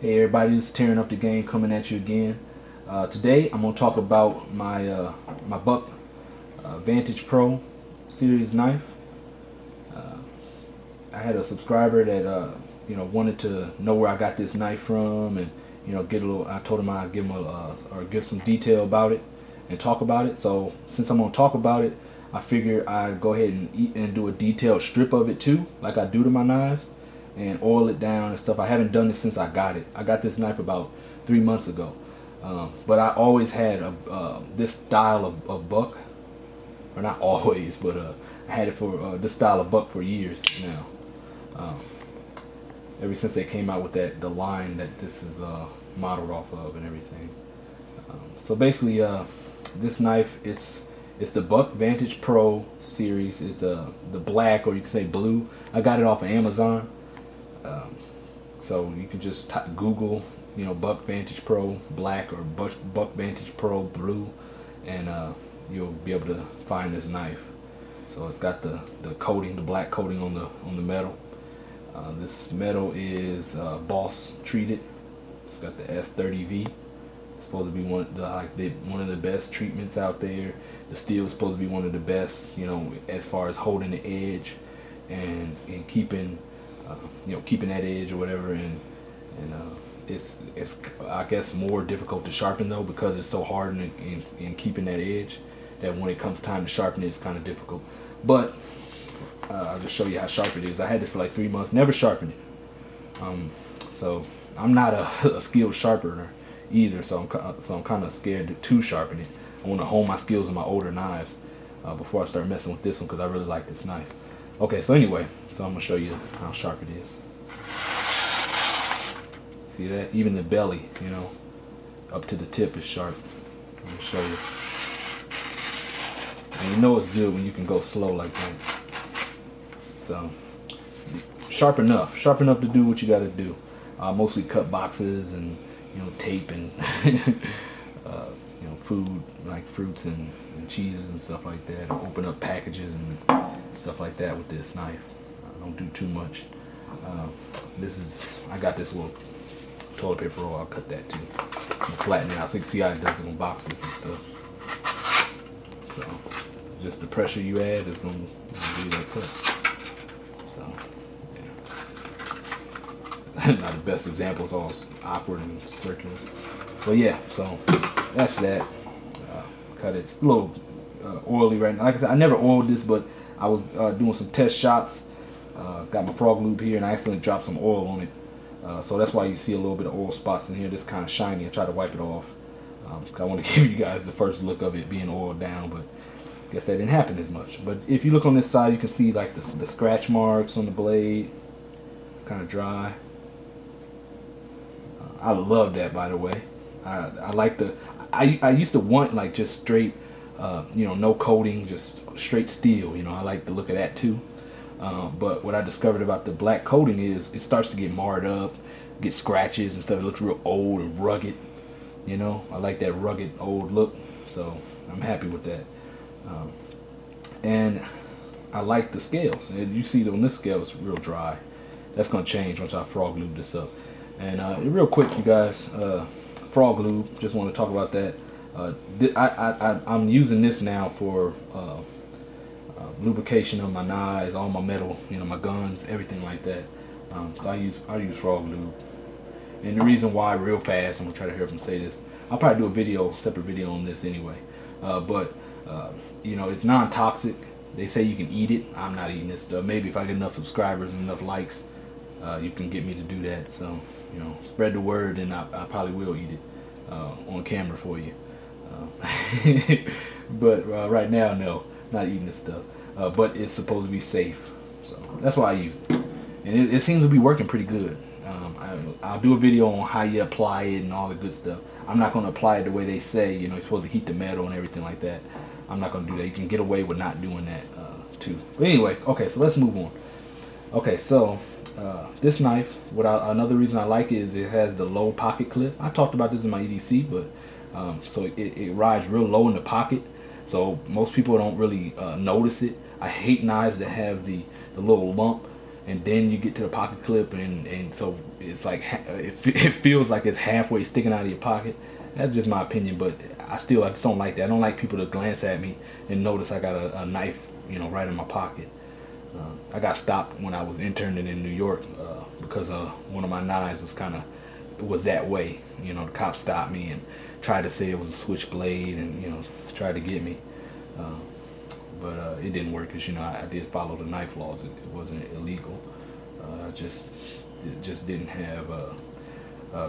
Hey everybody, this is Tearing Up the Game coming at you again. Today I'm going to talk about my Buck Vantage Pro series knife. Uh, I had a subscriber that wanted to know where I got this knife from, and get a little. I told him I'd give him or give some detail about it and talk about it. So since I'm going to talk about it, I figure I'd go ahead and do a detailed strip of it too, like I do to my knives, and oil it down and stuff. I haven't done it since I got it. I got this knife about 3 months ago. But I always had this style of buck, or not always, but I had it for this style of buck for years now. Um, Ever since they came out with the line that this is modeled off of and everything. So basically, this knife, it's the Buck Vantage Pro series. It's the black, or you can say blue. I got it off of Amazon. So you can just Google, Buck Vantage Pro black, or Buck Vantage Pro blue, and you'll be able to find this knife. So it's got the coating, the black coating on the metal. This metal is Boss treated. It's got the S30V. It's supposed to be one of the best treatments out there. The steel is supposed to be one of the best, as far as holding the edge and keeping keeping that edge or whatever, and it's I guess more difficult to sharpen though, because it's so hard in keeping that edge, that when it comes time to sharpen it, it's kind of difficult. But I'll just show you how sharp it is. I had this for like 3 months, never sharpened it. So I'm not a skilled sharpener either, so I'm kind of scared to sharpen it. I want to hone my skills in my older knives before I start messing with this one, because I really like this knife. Okay, so anyway, so I'm gonna show you how sharp it is. See that? Even the belly, up to the tip is sharp. I'm gonna show you. And you know it's good when you can go slow like that. So sharp enough to do what you got to do. Mostly cut boxes and tape and food like fruits and cheeses and stuff like that. Open up packages and stuff like that with this knife. I don't do too much. I got this little toilet paper roll. I'll cut that too and flatten it out so you can see how it does it on boxes and stuff. So just the pressure you add is going to do that cut. So yeah. Not the best example, it's all awkward and circular. But yeah, so that's that. Cut it. It's a little oily right now. Like I said, I never oiled this, but I was doing some test shots. Got my frog lube here, and I accidentally dropped some oil on it. So that's why you see a little bit of oil spots in here. This kind of shiny. I try to wipe it off. I want to give you guys the first look of it being oiled down, but I guess that didn't happen as much. But if you look on this side, you can see like the scratch marks on the blade. It's kind of dry. I love that, by the way. I like I used to want like just straight, no coating, just straight steel. I like the look of that too. But what I discovered about the black coating is it starts to get marred up, get scratches and stuff. It looks real old and rugged. I like that rugged old look, so I'm happy with that. And I like the scales. And you see on this scale, it's real dry. That's gonna change once I frog lube this up. And real quick, you guys, frog lube. Just want to talk about that. I'm using this now for lubrication of my knives, all my metal, my guns, everything like that. So I use frog lube. And the reason why, real fast, I'm gonna try to hear them say this. I'll probably do a separate video on this anyway. But it's non-toxic. They say you can eat it. I'm not eating this stuff. Maybe if I get enough subscribers and enough likes, you can get me to do that. So spread the word, and I probably will eat it on camera for you. But right now, no, not eating this stuff. But it's supposed to be safe, so that's why I use it, and it seems to be working pretty good. I'll do a video on how you apply it and all the good stuff. I'm not going to apply it the way they say. You're supposed to heat the metal and everything like that. I'm not going to do that. You can get away with not doing that too. But anyway, okay, so let's move on. Okay, so this knife, another reason I like it is it has the low pocket clip. I talked about this in my EDC, but so it rides real low in the pocket, so most people don't really notice it. I hate knives that have the little lump and then you get to the pocket clip, and so it's like it feels like it's halfway sticking out of your pocket. That's just my opinion, but I just don't like that. I don't like people to glance at me and notice I got a knife, right in my pocket. I got stopped when I was interning in New York because one of my knives was that way. The cop stopped me and tried to say it was a switchblade, and tried to get me. Uh, but it didn't work because I did follow the knife laws. It wasn't illegal. It just didn't have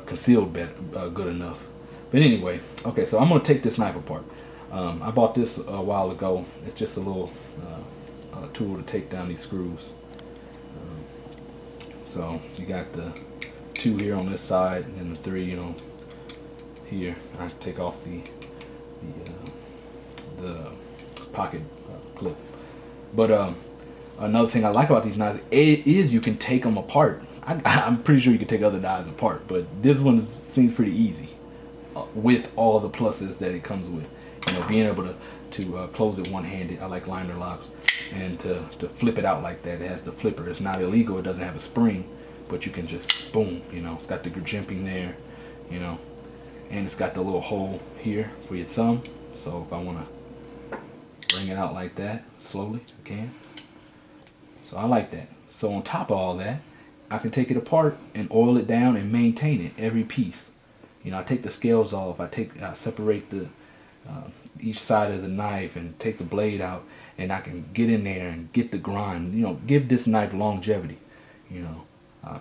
concealed good enough. But anyway, okay, so I'm gonna take this knife apart. I bought this a while ago. It's just a little tool to take down these screws. So you got the 2 here on this side, and the 3, here. I take off the pocket clip. But another thing I like about these knives is you can take them apart. I'm pretty sure you can take other knives apart, but this one seems pretty easy with all the pluses that it comes with. Being able to close it one-handed. I like liner locks, and to flip it out like that. It has the flipper. It's not illegal. It doesn't have a spring, but you can just boom. It's got the jimping there, and it's got the little hole here for your thumb. So if I want to bring it out like that slowly, I can. So I like that. So on top of all that, I can take it apart and oil it down and maintain it, every piece. I take the scales off. I separate the each side of the knife and take the blade out, and I can get in there and get the grind. Give this knife longevity.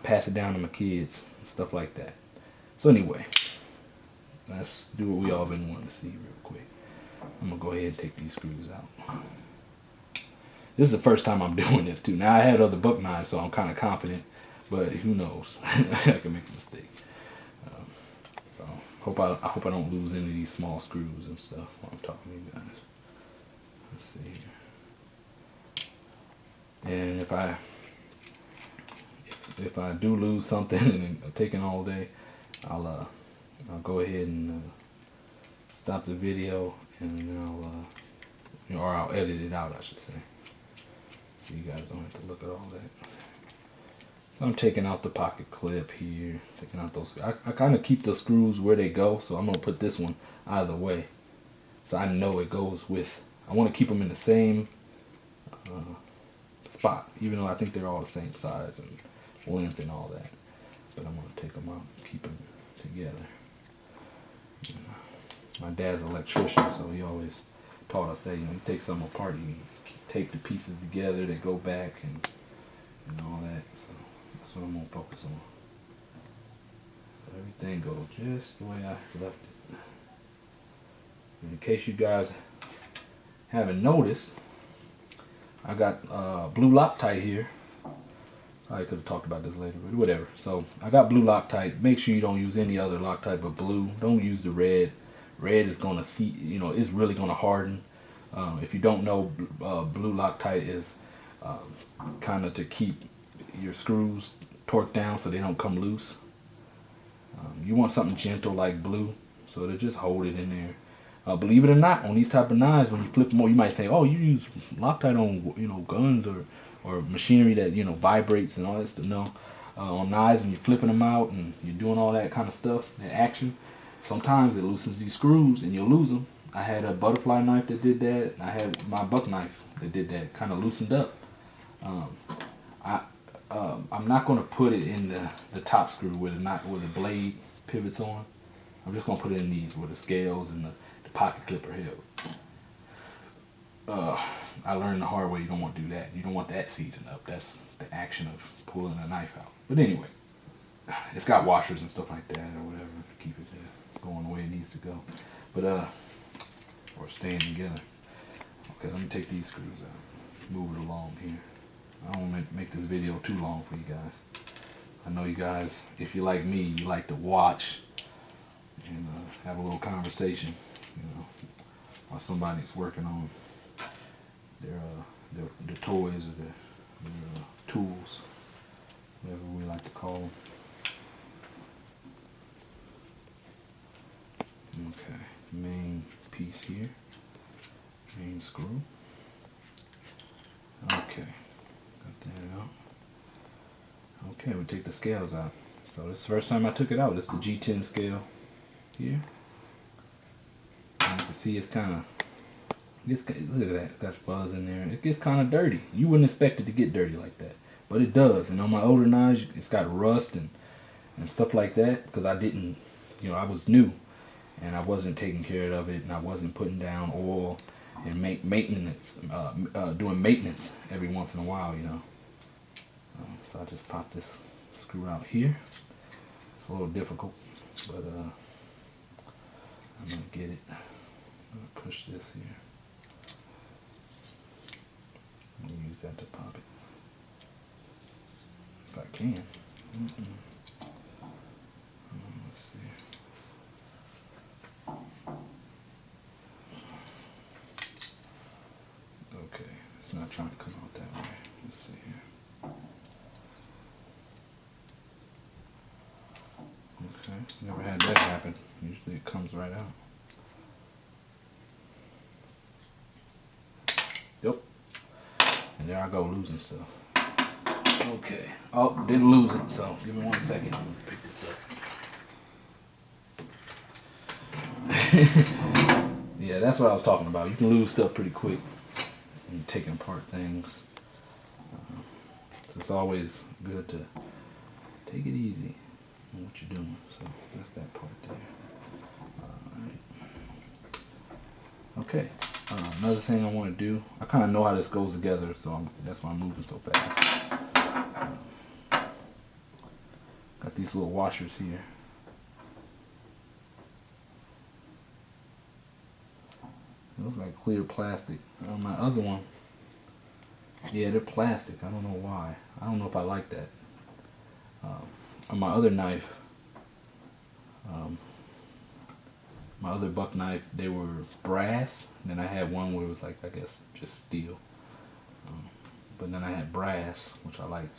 Pass it down to my kids, stuff like that. So anyway, let's do what we all been wanting to see real quick. I'm gonna go ahead and take these screws out. This is the first time I'm doing this too. Now I had other buck knives, so I'm kind of confident, but who knows? I can make a mistake. So I hope I don't lose any of these small screws and stuff while I'm talking to you guys. Let's see here. And if I do lose something and I'm taking all day, I'll go ahead and stop the video, and then I'll edit it out, I should say, so you guys don't have to look at all that. So I'm taking out the pocket clip here, taking out those. I kind of keep the screws where they go, so I'm gonna put this one out of the way, so I know it goes with. I want to keep them in the same spot, even though I think they're all the same size and length and all that. But I'm gonna take them out, and keep them together. My dad's an electrician, so he always taught us that you take something apart, you tape the pieces together, they go back and all that. So that's what I'm gonna focus on. So everything goes just the way I left it. And in case you guys haven't noticed, I got blue Loctite here. I could have talked about this later, but whatever. So I got blue Loctite. Make sure you don't use any other Loctite but blue. Don't use the red. Red is gonna it's really gonna harden. If you don't know, blue Loctite is kind of to keep your screws torqued down so they don't come loose. You want something gentle like blue, so to just hold it in there. Believe it or not, on these type of knives, when you flip them over, you might think, oh, you use Loctite on guns or machinery that vibrates and all that stuff. No, on knives, when you're flipping them out and you're doing all that kind of stuff, that action, sometimes it loosens these screws and you'll lose them. I had a butterfly knife that did that. I had my buck knife that did that, kind of loosened up. I'm not going to put it in the top screw where the blade pivots on. I'm just going to put it in these where the scales and the pocket clip are held. I learned the hard way, you don't want to do that. You don't want that seizing up. That's the action of pulling a knife out. But anyway, it's got washers and stuff like that or whatever to keep it going the way it needs to go. But or staying together. Okay, let me take these screws out. Move it along here. I don't want to make this video too long for you guys. I know you guys, if you're like me, you like to watch and have a little conversation, while somebody's working on their toys or their tools, whatever we like to call them. Okay, main piece here, main screw. Okay, got that out. Okay, we take the scales out. So this is the first time I took it out. It's the G10 scale here. And you can see it's kind of, look at that, that's fuzz in there. It gets kind of dirty. You wouldn't expect it to get dirty like that, but it does. And on my older knives, it's got rust and stuff like that because I didn't, I was new and I wasn't taking care of it and I wasn't putting down oil and maintenance, doing maintenance every once in a while, so I just pop this screw out here. It's a little difficult, but I'm gonna get it. I'm gonna push this here. I'm gonna use that to pop it if I can. Let's see. Okay, it's not trying to come out that way. Let's see here. Okay, never had that happen. Usually it comes right out. Yep. And there I go losing stuff. Okay. Oh, didn't lose it, so give me 1 second. I'm gonna pick this up. Yeah, that's what I was talking about. You can lose stuff pretty quick when you're taking apart things. So it's always good to take it easy on what you're doing. So that's that part there. Alright. Okay. Another thing I want to do, I kind of know how this goes together, so that's why I'm moving so fast. Got these little washers here. It looks like clear plastic. On my other one, yeah, they're plastic. I don't know why. I don't know if I like that. On my other knife, my other buck knife, they were brass. And then I had one where it was like, I guess, just steel. But then I had brass, which I liked.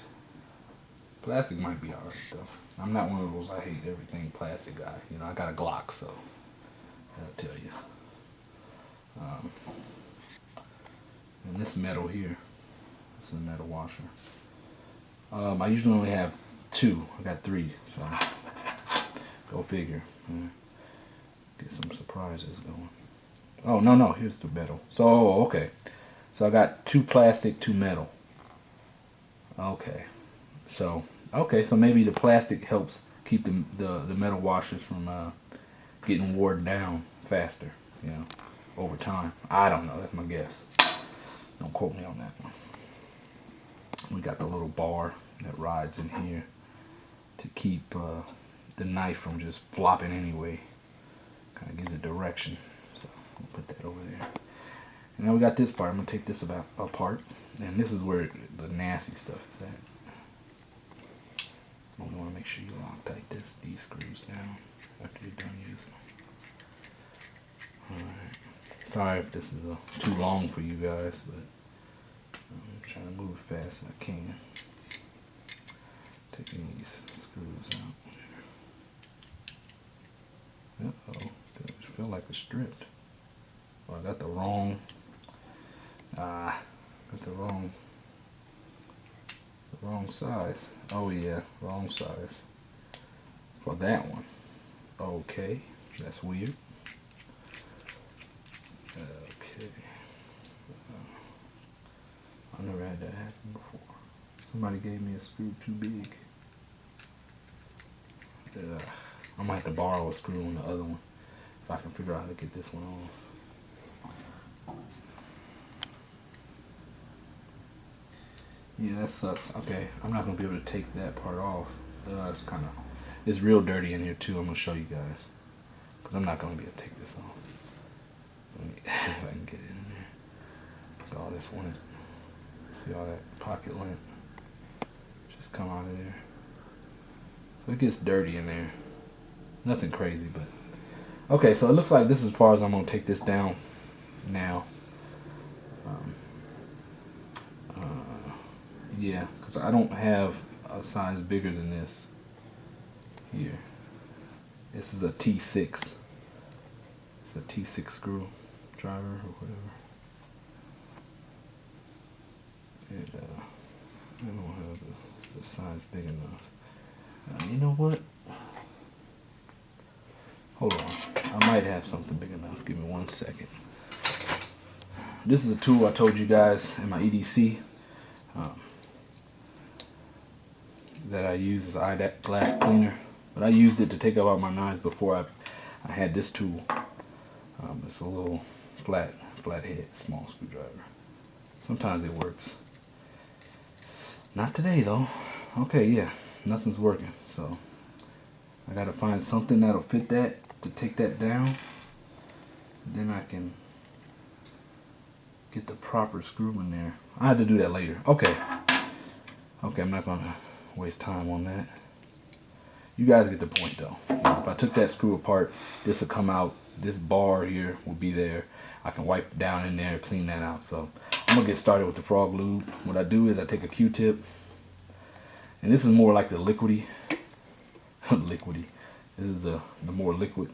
Plastic might be alright though. I'm not one of those I hate everything plastic guy. I got a Glock, so that'll tell you. And this metal here, this is a metal washer. I usually only have 2. I got 3, so go figure. Get some surprises going. Oh, no, here's the metal. So, okay. So I got 2 plastic, 2 metal. Okay. So maybe the plastic helps keep the metal washers from getting worn down faster, over time. I don't know. That's my guess. Don't quote me on that one. We got the little bar that rides in here to keep the knife from just flopping anyway. Kind of gives it direction. So we'll put that over there. And then we got this part. I'm going to take this apart. And this is where the nasty stuff is at. You want to make sure you lock tight these screws down after you're done using them. Alright. Sorry if this is too long for you guys, but I'm trying to move as fast as I can. Taking these screws out. Uh-oh. It feel like it's stripped. Oh, I got the wrong size. Oh yeah, wrong size for that one. Okay, that's weird. Okay, I never had that happen before. Somebody gave me a screw too big. I might have to borrow a screw on the other one if I can figure out how to get this one off. Yeah, that sucks. Okay, I'm not gonna be able to take that part off. It's real dirty in here too. I'm gonna show you guys, because I'm not gonna be able to take this off. Let me, if I can get it in there. Look at all this lint. See all that pocket lint? Just come out of there. So it gets dirty in there. Nothing crazy, but okay. So it looks like this is as far as I'm gonna take this down now. Yeah, because I don't have a size bigger than this here. This is a T6. It's a T6 screw driver or whatever. And I don't have the The side's big enough. You know what? Hold on. I might have something big enough. Give me 1 second. This is a tool I told you guys in my EDC that I use as eyeglass cleaner. But I used it to take out my knives before I had this tool. It's a little flathead, small screwdriver. Sometimes it works. Not today though. Okay, yeah, nothing's working. So I gotta find something that'll fit that to take that down. Then I can get the proper screw in there. I had to do that later. Okay, I'm not gonna waste time on that. You guys get the point though. If I took that screw apart, this will come out. This bar here will be there. I can wipe down in there, clean that out. So I'm gonna get started with the frog lube. What I do is I take a Q-tip, and this is more like the liquidy. Liquidy. This is the more liquid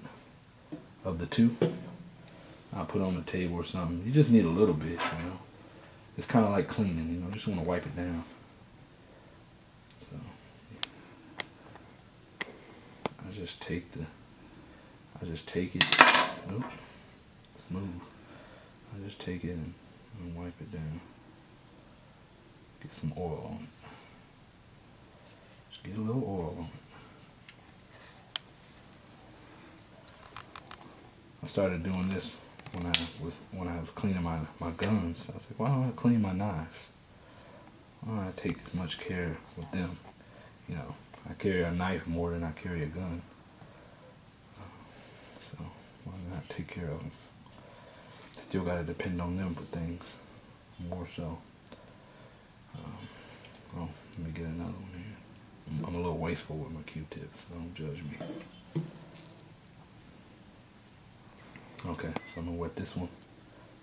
of the two. I'll put it on the table or something. You just need a little bit, you know. It's kind of like cleaning, you know. Just want to wipe it down. So I just take it. Nope. Smooth. I just take it and wipe it down. Get some oil on it. Just get a little oil on it. I started doing this when I was cleaning my guns. I was like, why don't I clean my knives? Why don't I take as much care with them? You know, I carry a knife more than I carry a gun. So why not take care of them? Still gotta depend on them for things, more so. Oh, let me get another one here. I'm a little wasteful with my Q-tips, so don't judge me. Okay, so I'm gonna wet this one,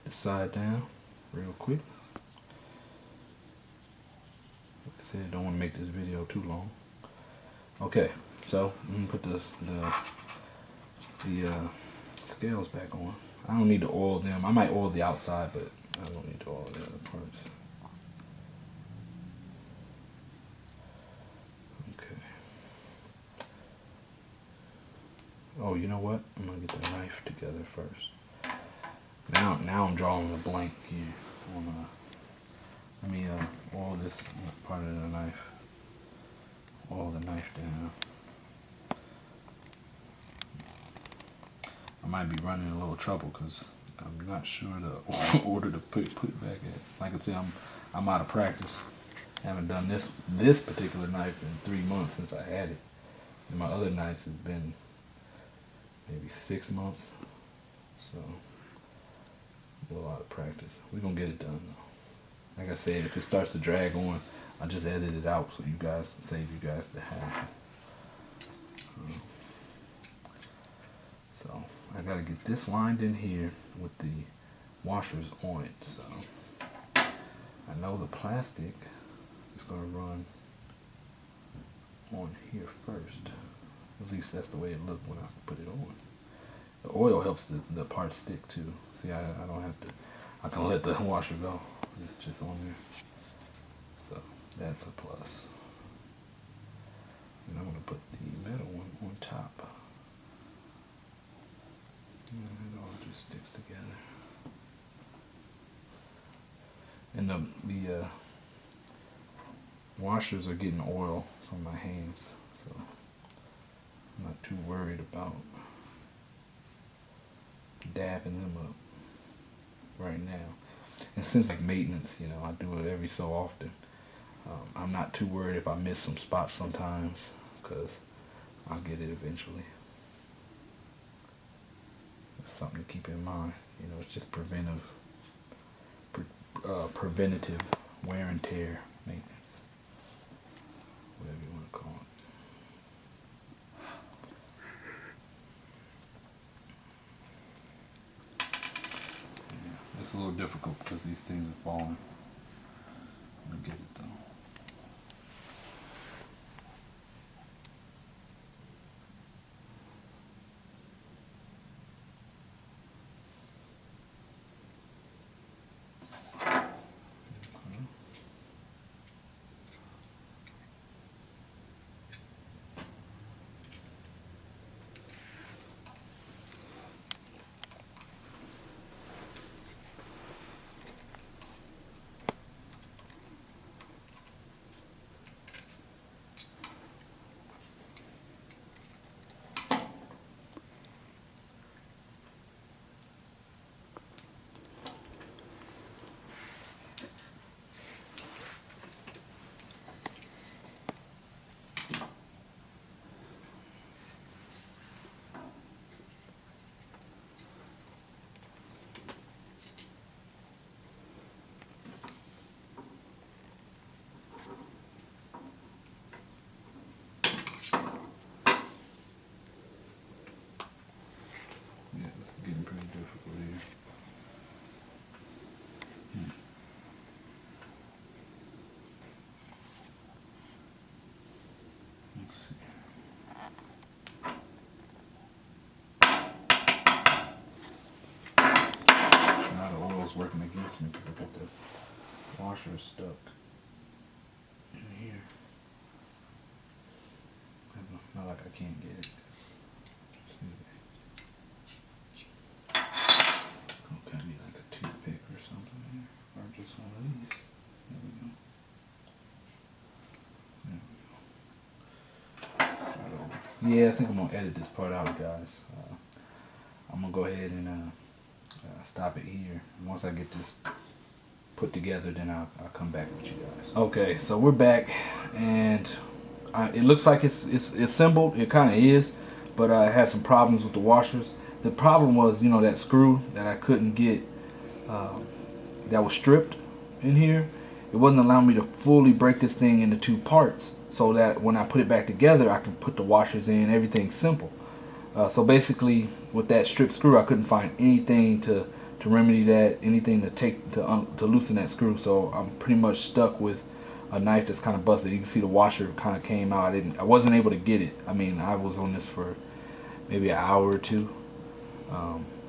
this side down, real quick. Like I said, don't want to make this video too long. Okay, so I'm gonna put the scales back on. I don't need to oil them. I might oil the outside, but I don't need to oil the other parts. Okay. Oh, you know what? I'm gonna get the knife together first. Now I'm drawing a blank here. Let me oil this part of the knife. Oil the knife down. I might be running a little trouble because I'm not sure the order to put it back at. Like I said, I'm out of practice. Haven't done this particular knife in 3 months since I had it. And my other knives has been maybe 6 months. So a little out of practice. We're gonna get it done though. Like I said, if it starts to drag on, I just edit it out so you guys save you guys the hassle. So I gotta get this lined in here with the washers on it. So I know the plastic is gonna run on here first. At least that's the way it looked when I put it on. The oil helps the part stick too. See, I don't have to, I can let the washer go. It's just on there. So that's a plus. And I'm gonna put the metal one on top. And it all just sticks together. And the washers are getting oil from my hands, so I'm not too worried about dabbing them up right now. And since like maintenance, you know, I do it every so often. I'm not too worried if I miss some spots sometimes, because I'll get it eventually. It's something to keep in mind. You know, it's just preventative wear and tear maintenance, whatever you want to call it. Yeah, it's a little difficult because these things are falling. I'm gonna get it though. lost me because I got the washer stuck in here. Not like I can't get it. Okay, I need like a toothpick or something here, or just one of these. There we go. Yeah, I think I'm gonna edit this part out, guys. I'm gonna go ahead and stop it here. And once I get this put together, then I'll come back with you guys. Okay, so we're back, and it looks like it's assembled. It kind of is, but I had some problems with the washers. The problem was, you know, that screw that I couldn't get, that was stripped in here. It wasn't allowing me to fully break this thing into two parts, so that when I put it back together, I can put the washers in. Everything's simple. So basically, with that stripped screw, I couldn't find anything to remedy that, anything to loosen that screw. So I'm pretty much stuck with a knife that's kind of busted. You can see the washer kind of came out. I wasn't able to get it. I mean, I was on this for maybe an hour or two.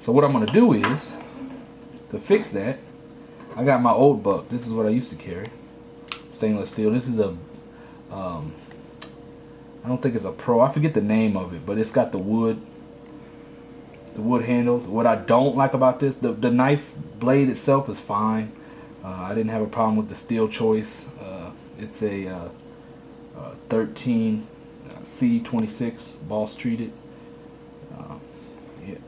So what I'm gonna do is, to fix that, I got my old buck. This is what I used to carry, stainless steel. This is a I don't think it's a Pro. I forget the name of it, but it's got the wood handles. What I don't like about this, the knife blade itself is fine. I didn't have a problem with the steel choice. It's a 13 C26 boss treated.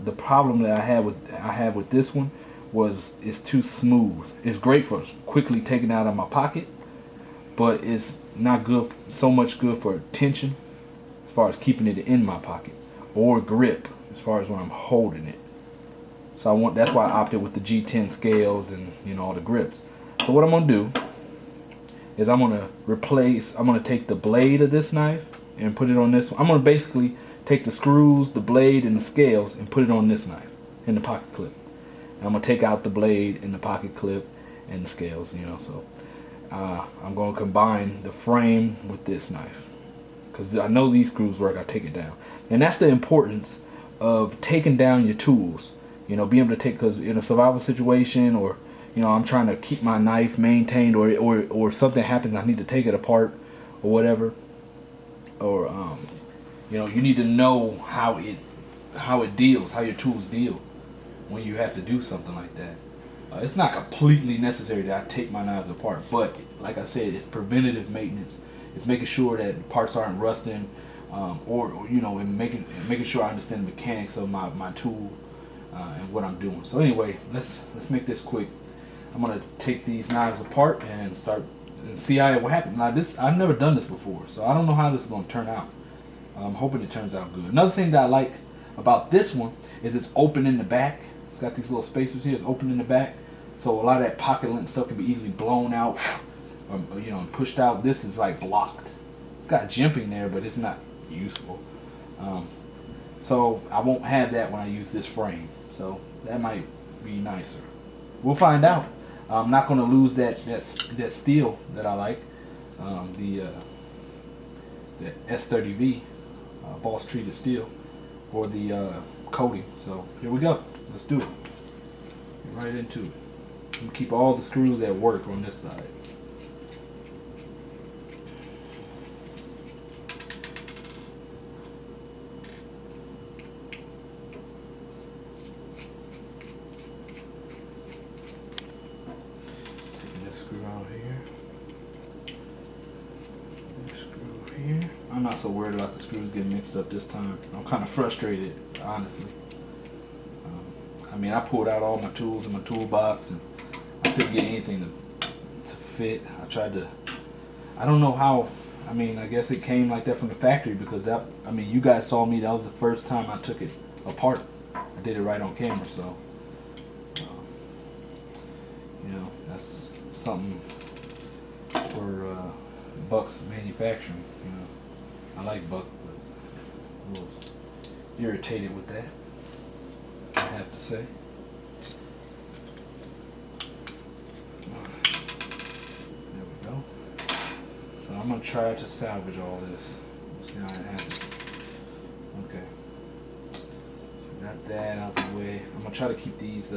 The problem that I have with this one was it's too smooth. It's great for quickly taking it out of my pocket, but it's not good, so much good for tension as far as keeping it in my pocket, or grip as far as when I'm holding it. So that's why I opted with the G10 scales and, you know, all the grips. So what I'm gonna do is I'm gonna take the blade of this knife and put it on this one. I'm gonna basically take the screws, the blade, and the scales and put it on this knife in the pocket clip. And I'm gonna take out the blade and the pocket clip and the scales, you know. So I'm gonna combine the frame with this knife, because I know these screws work. I take it down, and that's the importance of taking down your tools. You know, being able to take, because in a survival situation, or, you know, I'm trying to keep my knife maintained, or something happens, I need to take it apart or whatever, or you know, you need to know how your tools deal when you have to do something like that. It's not completely necessary that I take my knives apart, but like I said, it's preventative maintenance. It's making sure that parts aren't rusting, or you know, and making sure I understand the mechanics of my tool and what I'm doing. So anyway, let's make this quick. I'm gonna take these knives apart and start and see how it will happen. Now I've never done this before, so I don't know how this is gonna turn out. I'm hoping it turns out good. Another thing that I like about this one is it's open in the back. It's got these little spacers here. It's open in the back, so a lot of that pocket lint stuff can be easily blown out, or, you know, and pushed out. This is like blocked. It's got jimping there, but it's not useful. So I won't have that when I use this frame. So that might be nicer. We'll find out. I'm not going to lose that steel that I like, the S30V boss treated steel, or the coating. So here we go. Let's do it. Get right into it. I'm gonna keep all the screws at work on this side. Taking this screw out here. This screw here. I'm not so worried about the screws getting mixed up this time. I'm kind of frustrated, honestly. I mean, I pulled out all my tools in my toolbox, and I couldn't get anything to fit. I tried to, I don't know how. I mean, I guess it came like that from the factory, because I mean, you guys saw me. That was the first time I took it apart. I did it right on camera, so you know, that's something for Buck's manufacturing. You know, I like Buck, but I was irritated with that, I have to say. There we go. So I'm gonna try to salvage all this. We'll see how it happens. Okay. So got that out the way. I'm gonna try to keep these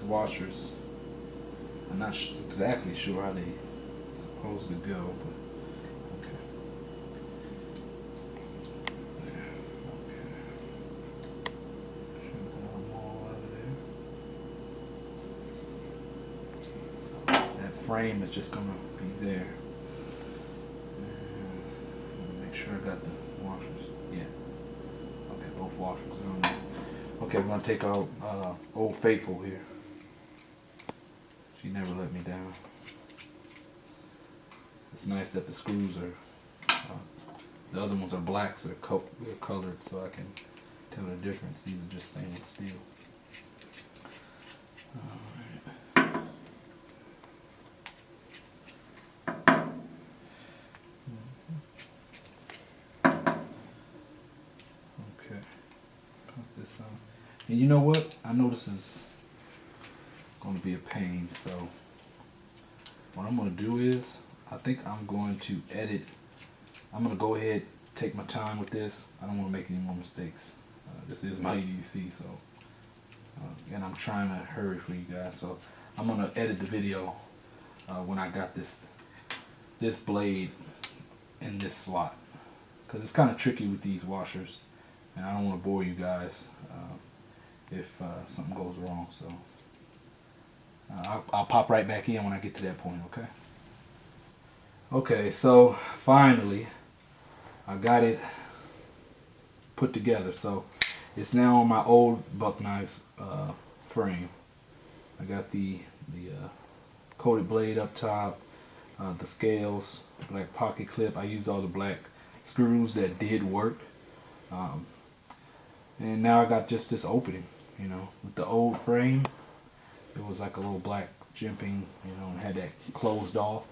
washers I'm not exactly sure how they supposed to go, but okay. There. Okay. Should pull them all out of there. So that frame is just gonna be there. Make sure I got the washers. Yeah. Okay, both washers are on there. Okay, we're gonna take out Old Faithful here. She never let me down. It's nice that the screws are, the other ones are black, so they're colored, so I can tell the difference. These are just stainless steel. Alright. Okay. Put this on. And you know what? I know this is going to be a pain, so what I'm going to do is, I think I'm going to edit. I'm going to go ahead, take my time with this. I don't want to make any more mistakes. This is my EDC, so and I'm trying to hurry for you guys, so I'm going to edit the video when I got this blade in this slot, because it's kind of tricky with these washers, and I don't want to bore you guys if something goes wrong. So I'll pop right back in when I get to that point, okay? Okay, so finally I got it put together. So it's now on my old buck knives frame. I got the coated blade up top, the scales, black pocket clip. I used all the black screws that did work, and now I got just this opening. You know, with the old frame, it was like a little black jimping, you know, and had that closed off,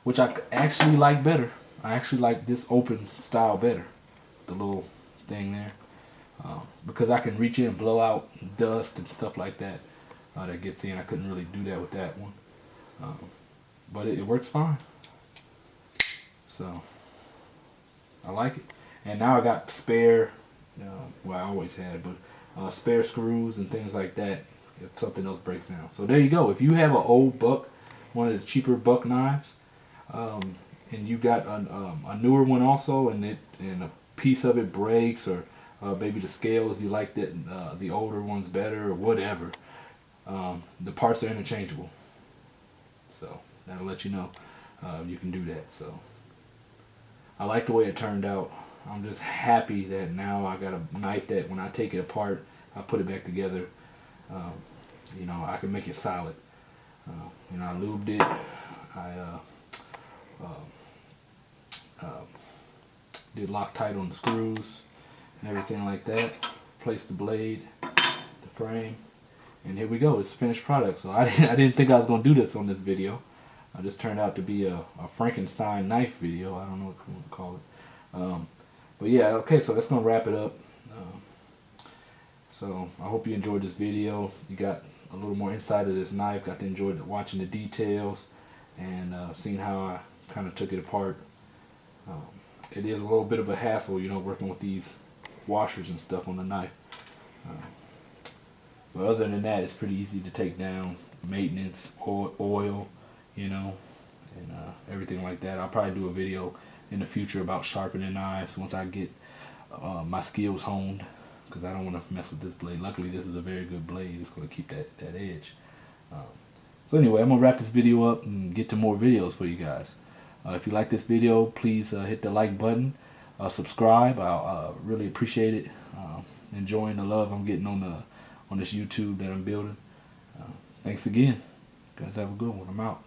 which I actually like better. I actually like this open style better, the little thing there, because I can reach in and blow out dust and stuff like that that gets in. I couldn't really do that with that one, but it works fine. So I like it, and now I got spare. Well, I always had, but spare screws and things like that if something else breaks down. So there you go. If you have an old buck, one of the cheaper buck knives, and you got a newer one also, and a piece of it breaks, or maybe the scales, you like that the older one's better, or whatever, the parts are interchangeable. So that'll let you know you can do that. So I like the way it turned out. I'm just happy that now I got a knife that when I take it apart, I put it back together. You know, I can make it solid. You know, I lubed it. I did Loctite on the screws and everything like that. Placed the blade, the frame, and here we go. It's finished product. So I didn't think I was going to do this on this video. It just turned out to be a Frankenstein knife video. I don't know what you want to call it. But yeah, okay, so that's going to wrap it up. So I hope you enjoyed this video. You got a little more insight of this knife. Got to enjoy watching the details and seeing how I kind of took it apart. It is a little bit of a hassle, you know, working with these washers and stuff on the knife. But other than that, it's pretty easy to take down. Maintenance, oil, you know, and everything like that. I'll probably do a video in the future about sharpening knives once I get my skills honed, because I don't want to mess with this blade. Luckily, this is a very good blade. It's going to keep that edge. So anyway, I'm going to wrap this video up and get to more videos for you guys. If you like this video, please hit the like button. Subscribe. I'll really appreciate it. Enjoying the love I'm getting on this YouTube that I'm building. Thanks again. You guys have a good one. I'm out.